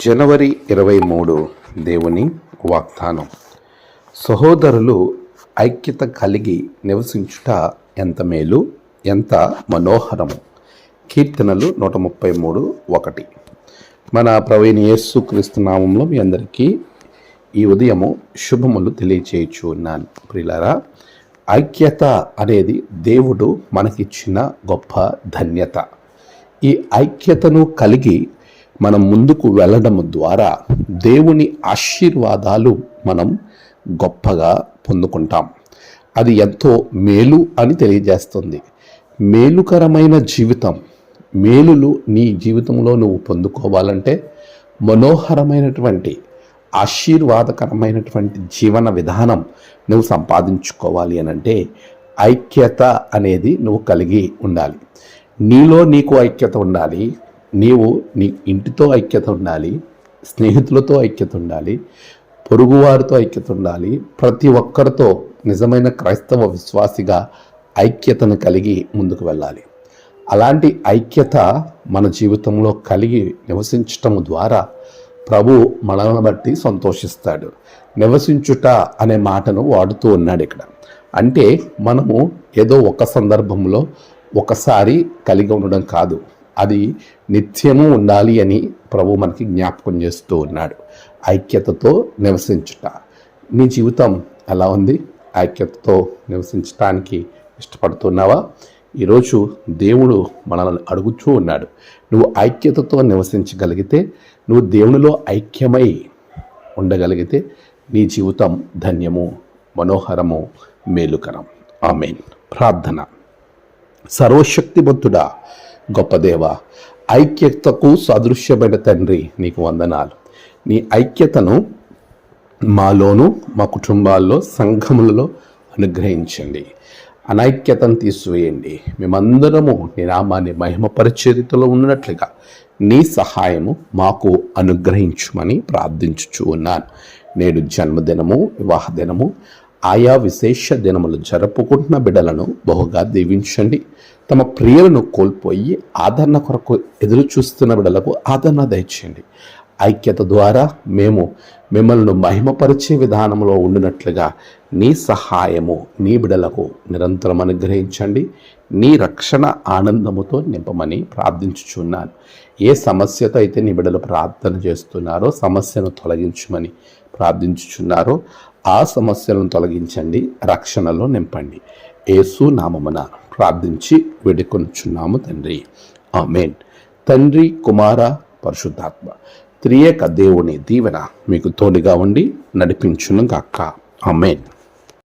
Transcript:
జనవరి 23 దేవుని వాగ్దానం. సహోదరులు ఐక్యత కలిగి నివసించుట ఎంత మేలు, ఎంత మనోహరము. కీర్తనలు 133:1. మన ప్రభువైన యేసుక్రీస్తు నామములో మీ అందరికీ ఈ ఉదయము శుభములు తెలియచేయచ్చు ఉన్నాను. ప్రియులారా, ఐక్యత అనేది దేవుడు మనకిచ్చిన గొప్ప ధన్యత. ఈ ఐక్యతను కలిగి మనం ముందుకు వెళ్ళడం ద్వారా దేవుని ఆశీర్వాదాలు మనం గొప్పగా పొందుకుంటాం. అది ఎంతో మేలు అని తెలియజేస్తుంది. మేలుకరమైన జీవితం, మేలులు నీ జీవితంలో నువ్వు పొందుకోవాలంటే, మనోహరమైనటువంటి ఆశీర్వాదకరమైనటువంటి జీవన విధానం నువ్వు సంపాదించుకోవాలి అనంటే ఐక్యత అనేది నువ్వు కలిగి ఉండాలి. నీలో నీకు ఐక్యత ఉండాలి, నీవు నీ ఇంటితో ఐక్యత ఉండాలి, స్నేహితులతో ఐక్యత ఉండాలి, పొరుగువారితో ఐక్యత ఉండాలి. ప్రతి ఒక్కరితో నిజమైన క్రైస్తవ విశ్వాసిగా ఐక్యతను కలిగి ముందుకు వెళ్ళాలి. అలాంటి ఐక్యత మన జీవితంలో కలిగి నివసించటం ద్వారా ప్రభు మనల్ని బట్టి సంతోషిస్తాడు. నివసించుట అనే మాటను వాడుతూ ఉన్నాడు ఇక్కడ. అంటే మనము ఏదో ఒక సందర్భంలో ఒకసారి కలిగి ఉండడం కాదు, అది నిత్యము ఉండాలి అని ప్రభు మనకి జ్ఞాపకం చేస్తూ ఉన్నాడు. ఐక్యతతో నివసించుట. నీ జీవితం ఎలా ఉంది? ఐక్యతతో నివసించటానికి ఇష్టపడుతున్నావా? ఈరోజు దేవుడు మనల్ని అడుగుతూ ఉన్నాడు. నువ్వు ఐక్యతతో నివసించగలిగితే, నువ్వు దేవునిలో ఐక్యమై ఉండగలిగితే నీ జీవితం ధన్యము, మనోహరము, మేలుకరం. ఆమేన్. ప్రార్థన. సర్వశక్తిమంతుడా, గొప్ప దేవ, ఐక్యతకు సదృశ్యమైన తండ్రి, నీకు వందనాలు. నీ ఐక్యతను మాలోను, మా కుటుంబాల్లో, సంఘములలో అనుగ్రహించండి. అనైక్యతను తీసివేయండి. మేమందరము నీ నామాన్ని మహిమపరిచర్యలో ఉన్నట్లుగా నీ సహాయము మాకు అనుగ్రహించుమని ప్రార్థించుచూ ఉన్నాను. నేడు జన్మదినము, వివాహ దినము, ఆయా విశేష దినములు జరుపుకుంటున్న బిడ్డలను బహుగా దీవించండి. తమ ప్రియులను కోల్పోయి ఆదరణ కొరకు ఎదురు చూస్తున్న బిడ్డలకు ఆదరణ దయచేయండి. ఐక్యత ద్వారా మేము మిమ్మల్ని మహిమపరిచే విధానంలో ఉండినట్లుగా నీ సహాయము నీ బిడ్డలకు నిరంతరం అనుగ్రహించండి. నీ రక్షణ ఆనందముతో నింపమని ప్రార్థించుచున్నాను. ఏ సమస్యతో అయితే నీ బిడ్డలు ప్రార్థన చేస్తున్నారో, సమస్యను తొలగించమని ప్రార్థించుచున్నారో ఆ సమస్యలను తొలగించండి, రక్షణలో నింపండి. యేసు నామమున ప్రార్థించి వేడుకొనుచున్నాము తండ్రి. ఆమేన్. తండ్రి, కుమార, పరిశుద్ధాత్మ త్రియేక దేవుని దీవెన మీకు తోడుగా ఉండి నడిపించును గాక. ఆమేన్.